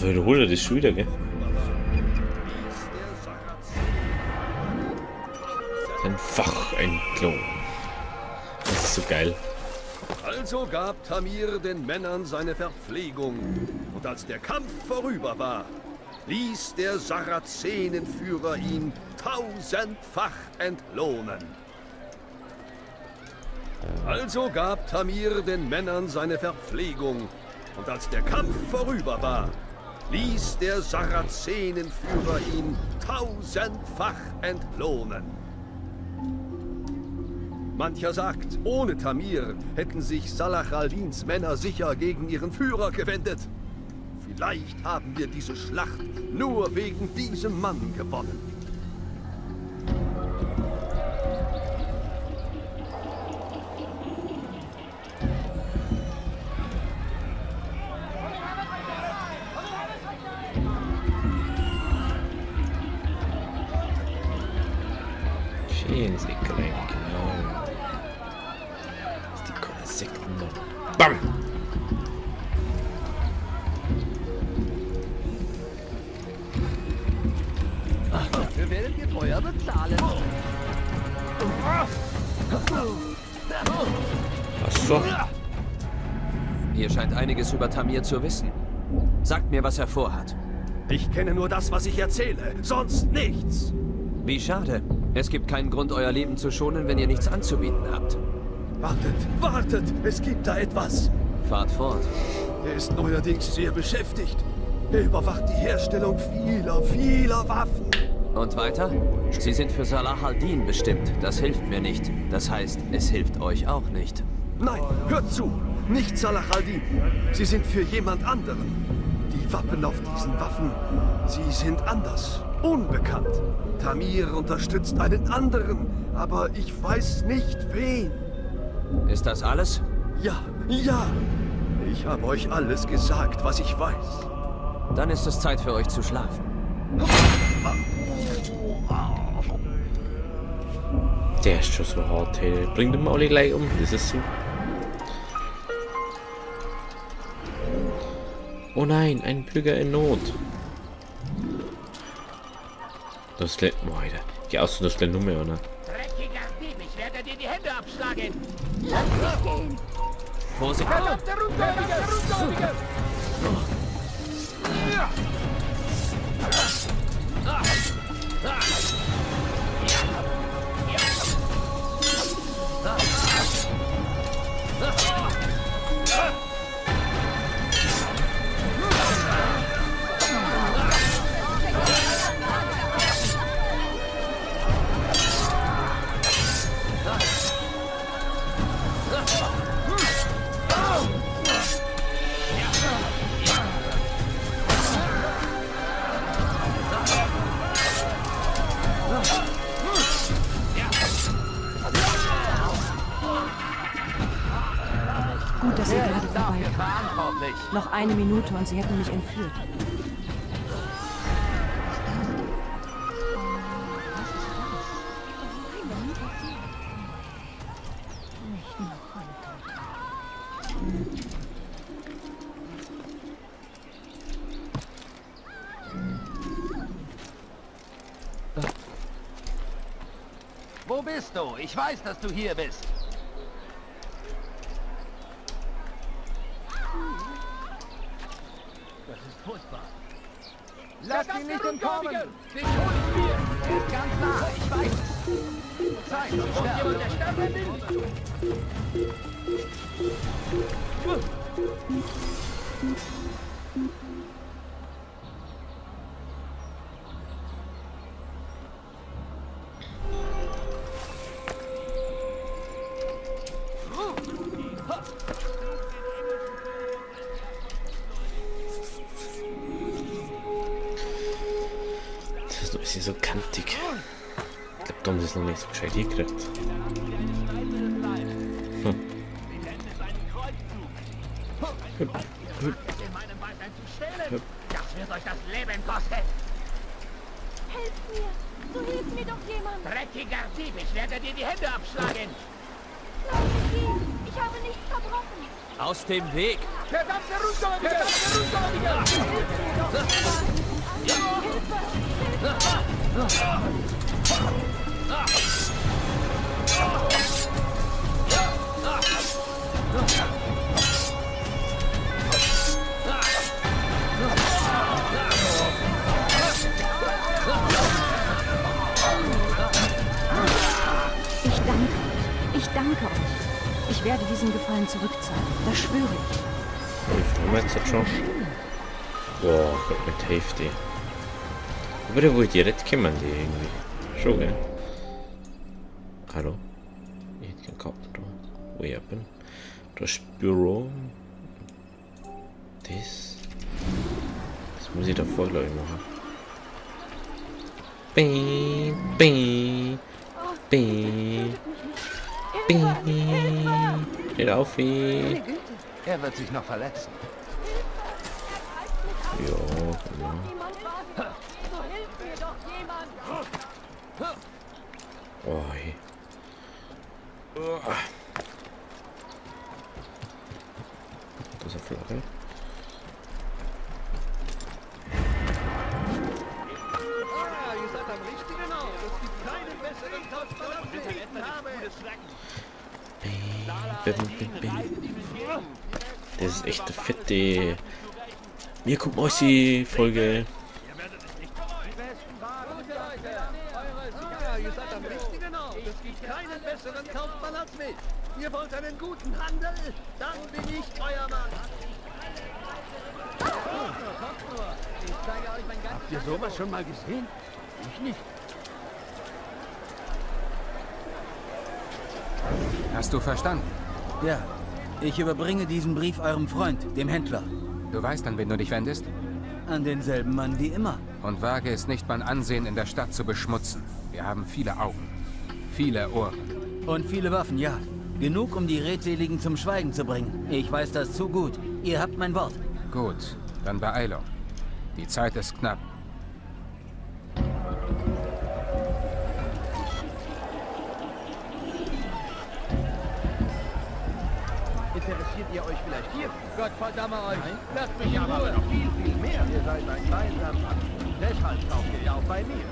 wiederhole das schon wieder, gell? Ein Fachentlohn. Das ist so geil. Also gab Tamir den Männern seine Verpflegung. Und als der Kampf vorüber war, ließ der Sarazenenführer ihn tausendfach entlohnen. Also gab Tamir den Männern seine Verpflegung. Und als der Kampf vorüber war, ließ der Sarazenenführer ihn tausendfach entlohnen. Mancher sagt, ohne Tamir hätten sich Salah al-Dins Männer sicher gegen ihren Führer gewendet. Vielleicht haben wir diese Schlacht nur wegen diesem Mann gewonnen. Schön, Säcklein, genau. Das ist die coole Sekten. Bam! Dafür werden wir teuer bezahlen. Achso. Ihr scheint einiges über Tamir zu wissen. Sagt mir, was er vorhat. Ich kenne nur das, was ich erzähle, sonst nichts. Wie schade. Es gibt keinen Grund, euer Leben zu schonen, wenn ihr nichts anzubieten habt. Wartet, wartet, es gibt da etwas. Fahrt fort. Er ist neuerdings sehr beschäftigt. Er überwacht die Herstellung vieler Waffen. Und weiter? Sie sind für Salah al-Din bestimmt. Das hilft mir nicht. Das heißt, es hilft euch auch nicht. Nein, hört zu, nicht Salah al-Din. Sie sind für jemand anderen. Die Wappen auf diesen Waffen, sie sind anders, unbekannt. Tamir unterstützt einen anderen, aber ich weiß nicht wen. Ist das alles? Ja, ja. Ich habe euch alles gesagt, was ich weiß. Dann ist es Zeit für euch zu schlafen. Der ist schon so hart, hey. Bringt den Mauli gleich um, das ist so. Oh nein, ein Bürger in Not. Das lädt mal weiter. Geh aus, das lädt nur mehr, oder? Dreckiger Dieb, ich werde dir die Hände abschlagen. Lass mich gehen. Vorsicht! Gut, dass ihr gerade vorbeikamt. Noch eine Minute und sie hätten mich entführt. Wo bist du? Ich weiß, dass du hier bist. Das ist furchtbar. Lass ihn nicht entkommen! Den holen wir! Er ist ganz nah, ich weiß es. Zeit, zu sterben. Der sterben will. Das ist ein bisschen so kantig. Ich glaube, Dom ist noch nicht so gescheit hingekriegt. Das wird euch das Leben kosten. Helft mir! So hilft mir doch jemand! Dreckiger Dieb, ich werde dir die Hände abschlagen. Lass mich gehen! Ich habe nichts verbrochen! Aus dem Weg! Verdammte Rundgläubige! Verdammte Rundgläubige! Ich danke euch. Ich werde diesen Gefallen zurückzahlen. Das schwöre ich. Wie viel haben wir jetzt schon? Boah, Gott, mit Hälfte. Aber da wollte ich direkt kommen, die irgendwie. Schon, gell? Hallo? Ich hätte keinen Karten da. Weapon. Das Büro. Das. Das muss ich davor, glaube ich, machen. Bing, bing, bing, bing. Geht auf, wie. Er wird sich noch verletzen. Ja, genau. So hilft mir doch jemand! Oh, hey. Das ist eine Flagge. Ihr seid am richtigen Ort. Es gibt keinen besseren Kaufmann als Das ist echt eine fette Mir gucken euch die Folge. Ihr seid am richtigen Ort. Es gibt keinen besseren Kaufmann als mich. Ihr wollt einen guten Handel? Dann bin ich euer Mann. Habt ihr sowas schon mal gesehen? Ich nicht. Hast du verstanden? Ja, ich überbringe diesen Brief eurem Freund, dem Händler. Du weißt, an wen du dich wendest? An denselben Mann wie immer. Und wage es nicht, mein Ansehen in der Stadt zu beschmutzen. Wir haben viele Augen, viele Ohren. Und viele Waffen, ja. Genug, um die Redseligen zum Schweigen zu bringen. Ich weiß das zu gut. Ihr habt mein Wort. Gut, dann Beeilung. Die Zeit ist knapp. Interessiert ihr euch vielleicht hier? Gott verdamme euch! Lasst mich in Ruhe! Noch viel, viel mehr! Ihr seid ein Weinsammler. Deshalb kauft ihr ja auch bei mir.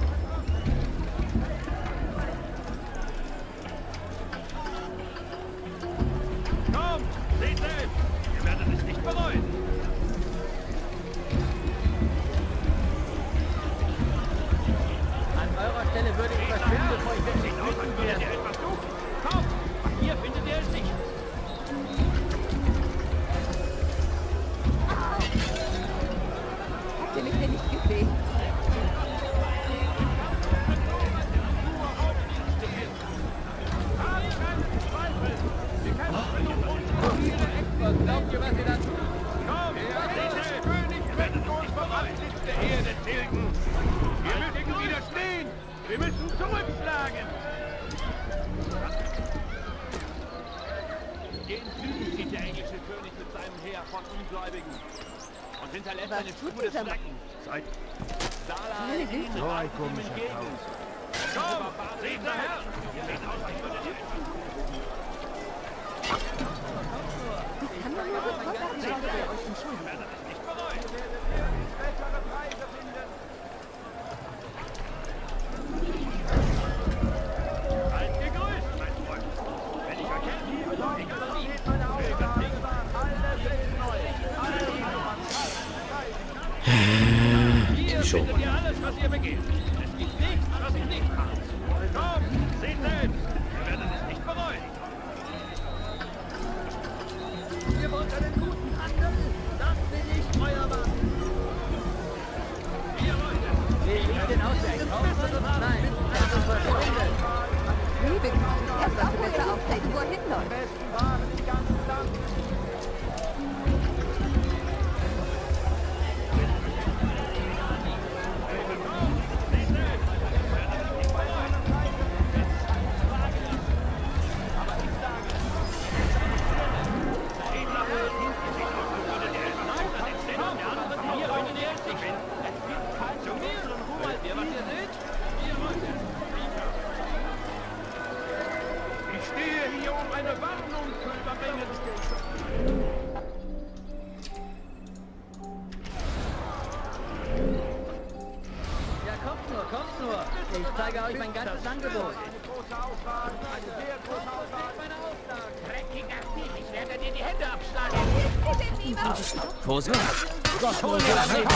Kommt! Seht selbst! Ihr werdet es nicht bereuen! An eurer Stelle würde ich verschwinden, bevor ich wirklich wütend werde. Etwas tun? Kommt! Hier findet ihr es nicht! Habt ihr mich denn nicht gesehen? Was glaubt ihr, was ihr da tut? Komm, der König wird uns verwaltet der Erde tilgen. Wir müssen widerstehen. Wir müssen zurückschlagen. Gen Süden zieht der englische König mit seinem Heer von Ungläubigen und hinterlässt eine Spur des Schreckens. Salah Güte. so ein komischer Komm, seht her. Sieht aus, als würde er Kann man nur so trotzdem sollte ihr euch entschuldigen. nicht bereuen. Bessere Preise finden. Seid gegrüßt, mein Freund. Wenn ich euch helfen kann, geht meine Aufgabe. Alles ist neu. Hier Schon. findet ihr alles, was ihr begeht. Es gibt nichts, was ich nicht habe. Kommt, seht selbst. Ihr werdet es nicht bereuen. Ihr wollt einen guten Handel? Dann bin ich euer Mann. Ihr Leute, sehe ich den Ausweg? Nein, das ist verschwindet. Liebe Güte, er sollte besser auftreten, wo er hinläuft. Besten Waren im ganzen Land. Ich zeige euch mein ganzes Angebot. Ich werde dir die Hände abschlagen. Vorsicht! Hol mir das Leben.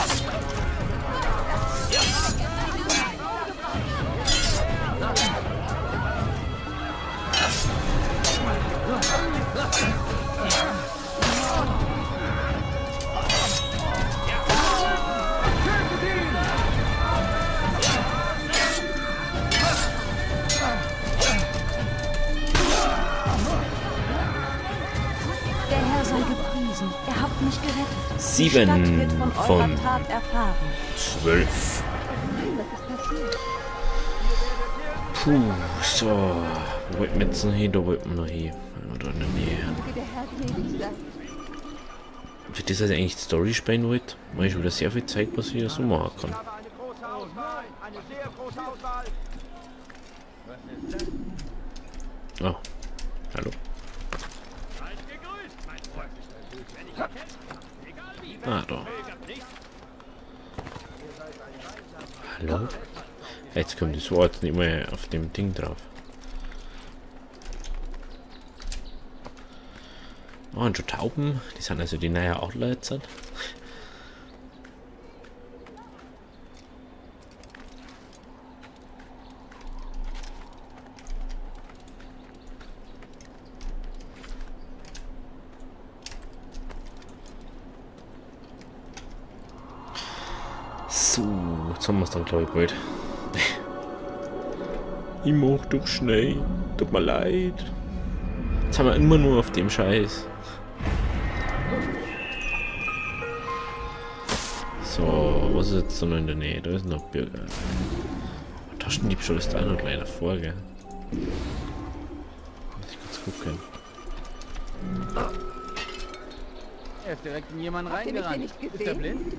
Der Herr sei gepriesen. Ihr habt mich gerettet. Die 7 Stadt wird von eurer von Tat erfahren. 12. Puh, so. Wo wollten wir jetzt noch hin? Da wollten wir noch hin. Oder in der Nähe. Für das heißt eigentlich die Story spielen wollte, weil ich wieder sehr viel Zeit, was ich so machen kann. Eine große Auswahl, eine sehr große Auswahl. Oh, hallo. Seid gegrüßt, mein Freund. Wenn ich erkennt, egal wie, Ah, da. zögert nicht. Hallo? Jetzt kommt das Wort nicht mehr auf dem Ding drauf. Oh, und schon Tauben. Die sind also die neue Outlaw jetzt. So, jetzt haben wir es dann, glaube ich, bald. Ich mach doch schnell. Tut mir leid. Jetzt haben wir immer nur auf dem Scheiß. So, was ist jetzt noch in der Nähe? Da ist noch Bürger. Taschendiebstahl ist da noch gleich davor, gell? Muss ich kurz gucken. Er ist direkt in jemanden reingerannt. Ist er blind?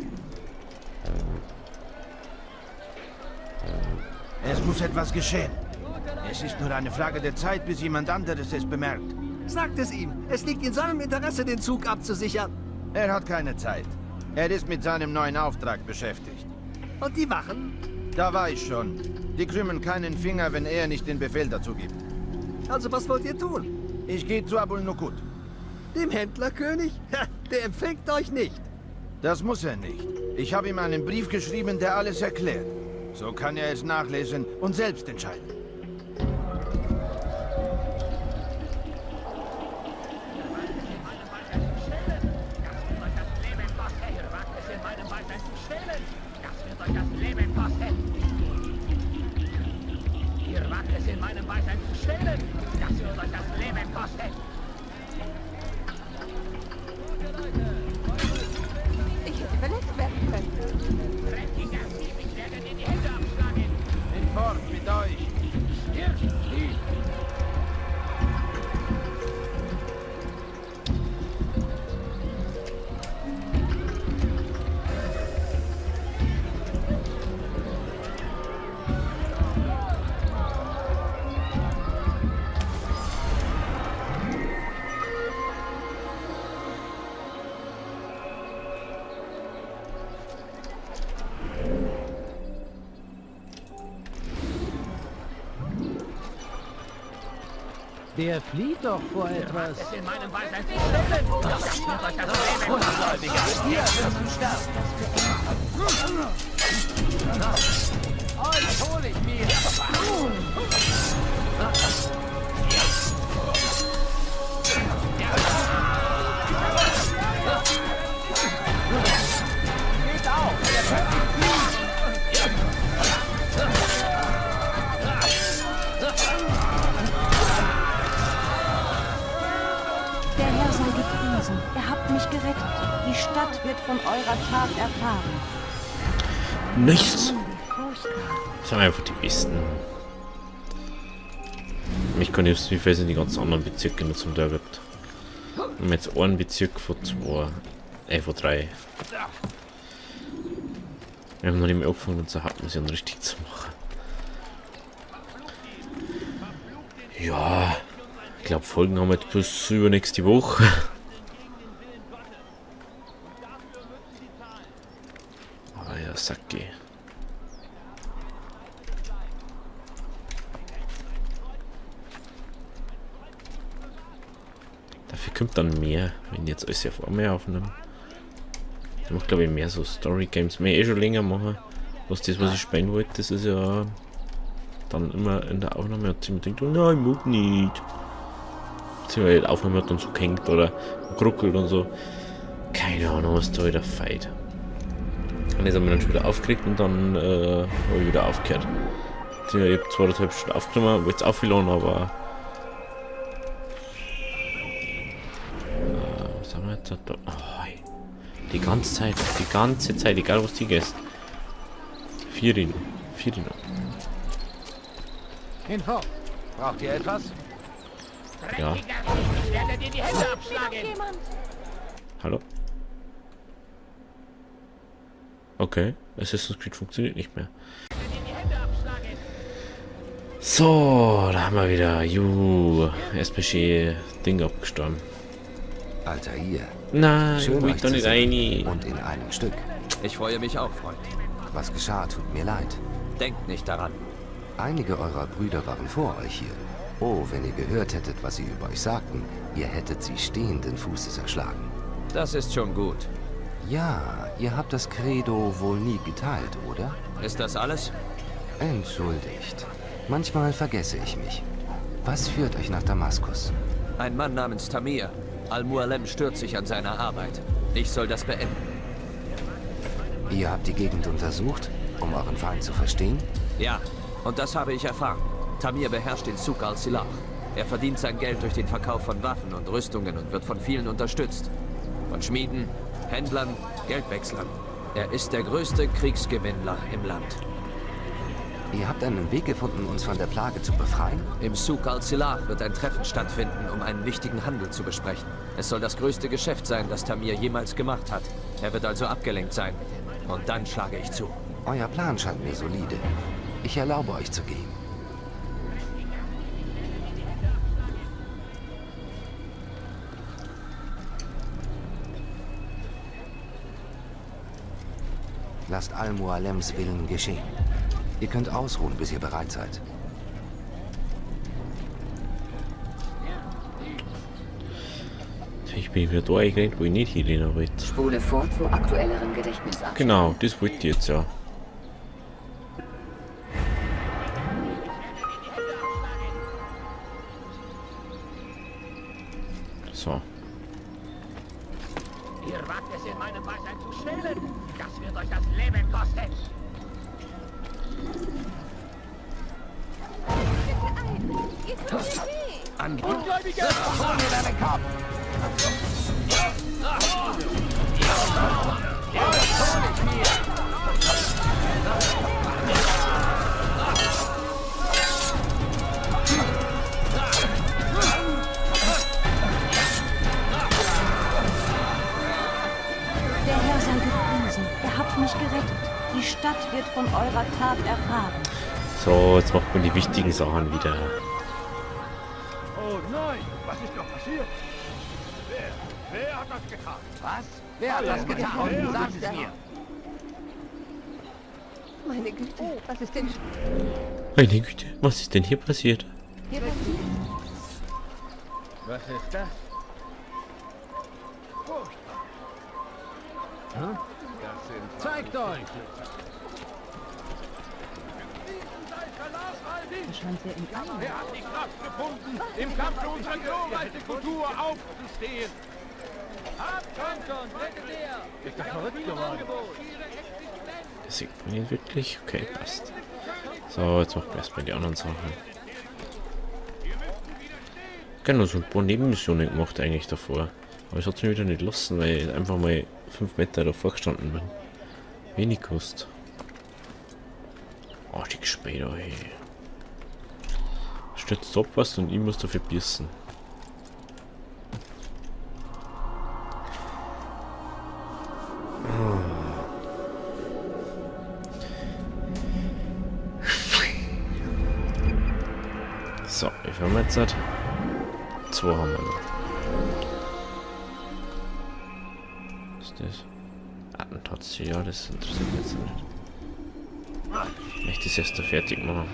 Es muss etwas geschehen. Es ist nur eine Frage der Zeit, bis jemand anderes es bemerkt. Sagt es ihm. Es liegt in seinem Interesse, den Zug abzusichern. Er hat keine Zeit. Er ist mit seinem neuen Auftrag beschäftigt. Und die Wachen? Da war ich schon. Die krümmen keinen Finger, wenn er nicht den Befehl dazu gibt. Also was wollt ihr tun? Ich gehe zu Abul Nukut. Dem Händlerkönig? Ha, der empfängt euch nicht. Das muss er nicht. Ich habe ihm einen Brief geschrieben, der alles erklärt. So kann er es nachlesen und selbst entscheiden. Ihr wagt es in meinem Beisein zu stehlen. Das wird euch das Leben kosten. Ich hätte verletzt werden können. Dreckiger Sieb, ich werde dir die Hände abschlagen. Hinfort mit euch! Stirb nicht! Der flieht doch vor etwas. Es in meinem Beisein zu stehlen. Das wird euch das Leben kosten. Hier wirst du sterben. Euch hol ich mir. Geht auf. Der Herr sei gepriesen. Ihr habt mich gerettet. Die Stadt wird von eurer Tat erfahren. Nichts! Das sind einfach die Besten. Ich kann jetzt, wie viel sind die ganzen anderen Bezirke noch zum Teil gibt. Wir haben jetzt einen Bezirk von 2, von 3. Wir haben noch nicht mehr angefangen, unsere Hauptmission richtig zu machen. Ja, ich glaube, Folgen haben wir jetzt bis übernächste Woche. Aber ja, Saki. kommt dann mehr, wenn ich jetzt alles auf einmal aufnehme. Ich mache glaube ich mehr so Story Games, mehr schon länger machen. Was ich spielen wollte, das ist ja dann immer in der Aufnahme hat sie mir gedacht, oh nein, ich mag nicht. Beziehungsweise die Aufnahme hat dann so gehängt oder geruckelt und so. Keine Ahnung, was da wieder feit. Und jetzt haben wir dann schon wieder aufgeregt und dann habe ich wieder aufgehört. Ich habe 2,5 Stunden aufgenommen, wollte es aufgeladen, aber was haben wir jetzt da? Oh, die ganze Zeit, egal was die gehst. 4 noch. Hinfort. Braucht ihr etwas? Ja. Ich werde dir die Hände abschlagen. Hallo? Okay, Assassin's Creed funktioniert nicht mehr. So, da haben wir wieder. SPG-Ding abgestorben. Altair. Nein, Schön, ich euch doch zu nicht sehen. rein. Und in einem Stück. Ich freue mich auch, Freund. Was geschah, tut mir leid. Denkt nicht daran. Einige eurer Brüder waren vor euch hier. Oh, wenn ihr gehört hättet, was sie über euch sagten, ihr hättet sie stehenden Fußes erschlagen. Das ist schon gut. Ja, ihr habt das Credo wohl nie geteilt, oder? Ist das alles? Entschuldigt. Manchmal vergesse ich mich. Was führt euch nach Damaskus? Ein Mann namens Tamir. Al-Mualem stört sich an seiner Arbeit. Ich soll das beenden. Ihr habt die Gegend untersucht, um euren Feind zu verstehen? Ja, und das habe ich erfahren. Tamir beherrscht den Souk al-Silah. Er verdient sein Geld durch den Verkauf von Waffen und Rüstungen und wird von vielen unterstützt. Von Schmieden, Händlern, Geldwechslern. Er ist der größte Kriegsgewinnler im Land. Ihr habt einen Weg gefunden, uns von der Plage zu befreien? Im Souk al-Silah wird ein Treffen stattfinden, um einen wichtigen Handel zu besprechen. Es soll das größte Geschäft sein, das Tamir jemals gemacht hat. Er wird also abgelenkt sein. Und dann schlage ich zu. Euer Plan scheint mir solide. Ich erlaube euch zu gehen. Lasst Al-Mualems Willen geschehen. Ihr könnt ausruhen, bis ihr bereit seid. Ich bin wieder da eingerannt, wo ich nicht hinrennen wollte. Spule vor zu aktuelleren Gedächtnisabschnitten. Genau, das wollte ich jetzt ja. So. Ihr wagt es in meinem Beisein zu stehlen. Das wird euch das Leben kosten. Ungläubige! Hol mir deinen Kopf! Der Herr sei gepriesen. Er hat mich gerettet. Die Stadt wird von eurer Tat erfahren. So, jetzt macht man die wichtigen Sachen wieder. Oh nein, was ist doch passiert? Wer hat das getan? Was? Wer hat das getan? Sagt es mir. Meine Güte, was ist denn Meine Güte, was ist denn hier passiert? hier passiert? Was ist das? Furchtbar. Hm? Das sind... Zeigt euch! Verschwand er in Eier. Er hat die Kraft gefunden, im Kampf für unsere glorreiche Kultur aufzustehen. Kommt schon, rettet er! Ist das verrückt geworden? Das sieht man nicht wirklich. Okay, passt. So, jetzt machen wir erstmal die anderen Sachen. Genau, so ein paar Nebenmissionen gemacht eigentlich davor. Aber es hat mich wieder nicht lassen, weil ich einfach mal 5 Meter davor gestanden bin. Wenig kostet. Oh, die später, hey. Stützt ab was und ich muss dafür bissen. So, wie viel haben wir jetzt? 2 haben wir noch. Was ist das? Attentats, ja, das interessiert mich jetzt nicht. Ich möchte das erst da fertig machen.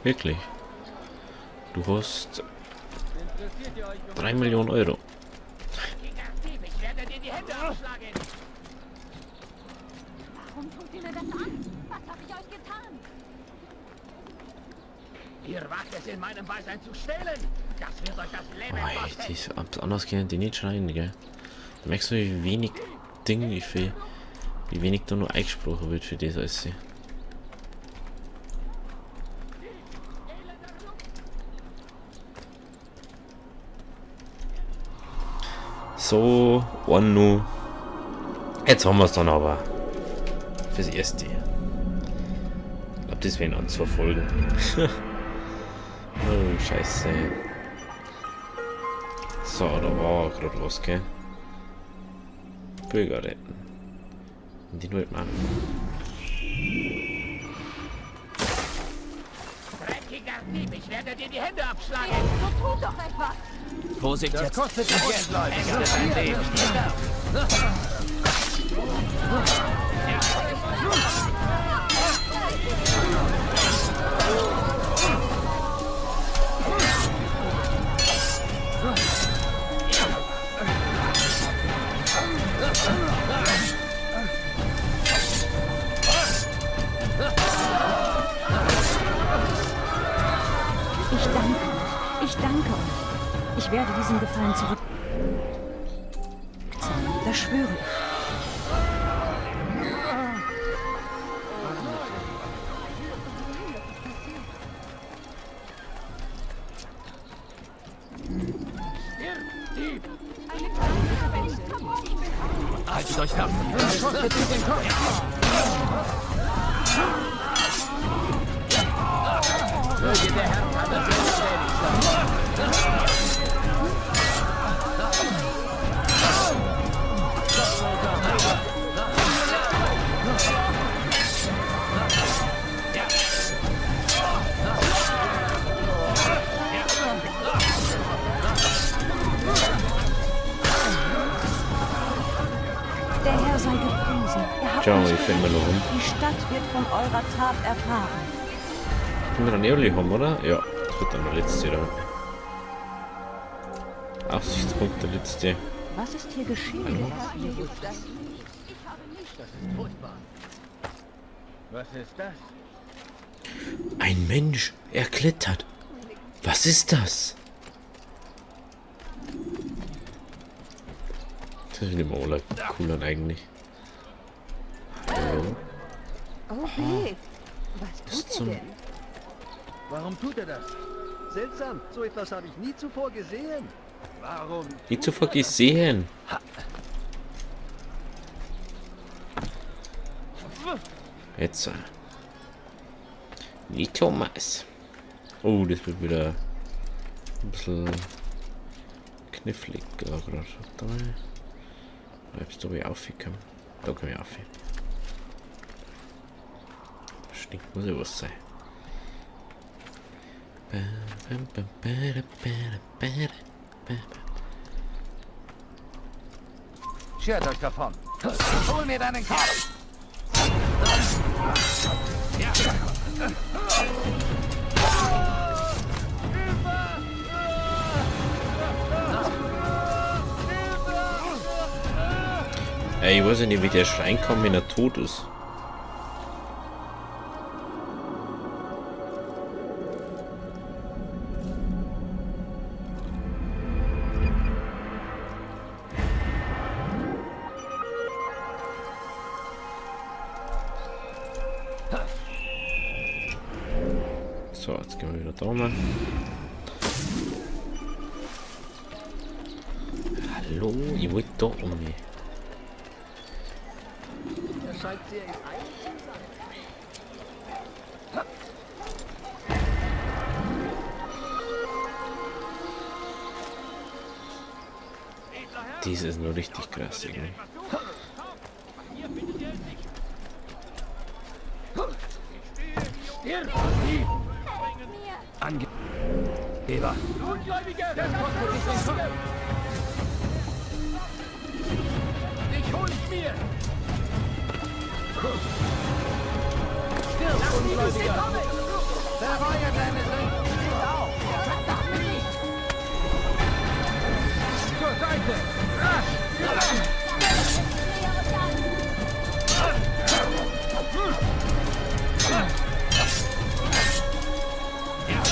Wirklich. Du hast 3 Millionen Euro. Ich werde dir die Hände aufschlagen. Warum tut ihr mir das an? Was habe ich euch getan? Ihr wagt es in meinem Beisein zu stehlen. Das wird euch das Leben kosten. Anders können die nicht schreien, gell? Da merkst du, wie wenig Ding, wie wenig da nur eingesprochen wird für das alles. So, one nu. Jetzt haben wir es dann aber. Fürs Erste. Ich glaube, das wären an 2 Folgen. Oh, scheiße. So, da war gerade was, gell? Bürger retten. Und die wollte man. Dreckiger Dieb, ich werde dir die Hände abschlagen. So tut doch etwas. Vorsicht Das jetzt. kostet dich Geld, Leute. Ächtet dein Leben. Ich danke euch. Ich werde diesen Gefallen zurück. Das schwöre ich. Haltet euch fern. Möge der Herr Tanner sehr gnädig sein. Der Herr sei gepriesen. Ihr habt Schau, mich ich finde gerettet. noch rum. Die Stadt wird von eurer Tat erfahren. Können wir dann ehrlich haben, oder? Ja, das wird dann der letzte da. Aussichtspunkt der letzte. Was ist hier geschehen? Das ist furchtbar. Was ist das? Ein Mensch, er klettert. Was ist das? Das ist immer alle cool an eigentlich. Hallo? Oh, hey. Was ist zum... Warum tut er das? Seltsam, so etwas habe ich nie zuvor gesehen. Warum? Nie zuvor gesehen. Jetzt. Nie Thomas. Oh, das wird wieder ein bisschen knifflig. Da bleibst du wie aufgekommen. Da kann ich auf. Stinkt, muss ja was sein. Schert euch davon. Hol mir deinen Kopf. Ich weiß ja nicht, wie der Schrein kommt, wenn er tot ist. So, jetzt gehen wir wieder da mal. Hallo, ich wollte da um mich. Er scheint sehr in Eile zu sein. Dies ist nur richtig krass irgendwie. Angeber. Dich hol ich mir! Ungläubiger! Bereue deine Sünden! Steht auf! Verdammt nicht! Zur Seite! Rasch!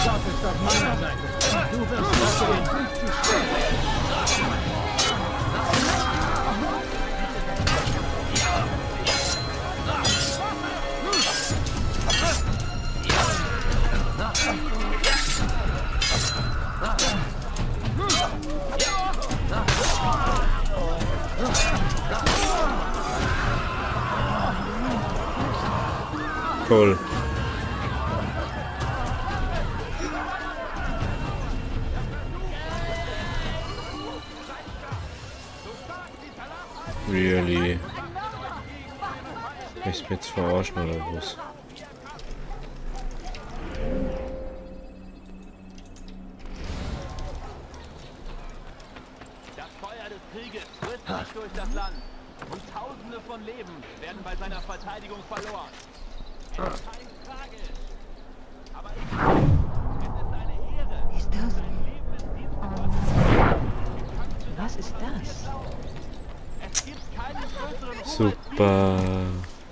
Gott ist auf meiner Seite. Du wirst dafür den Krieg zu sterben. Cool. Really? Willst du mich jetzt verarschen oder was? Das Feuer des Krieges frisst nicht durch das Land. Und Tausende von Leben werden bei seiner Verteidigung verloren. Es scheint tragisch. Aber es ist eine Ehre. Ist das? Sein Leben in diesem Was ist das? Es gibt keinen größeren Ruhm. Super.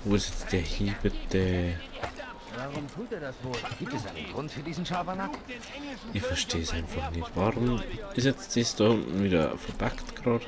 Wo ist jetzt der Hieb bitte? Warum tut er das wohl? Gibt es einen Grund für diesen Schabernack? Ich verstehe es einfach nicht. Warum ist jetzt das da unten wieder verpackt gerade?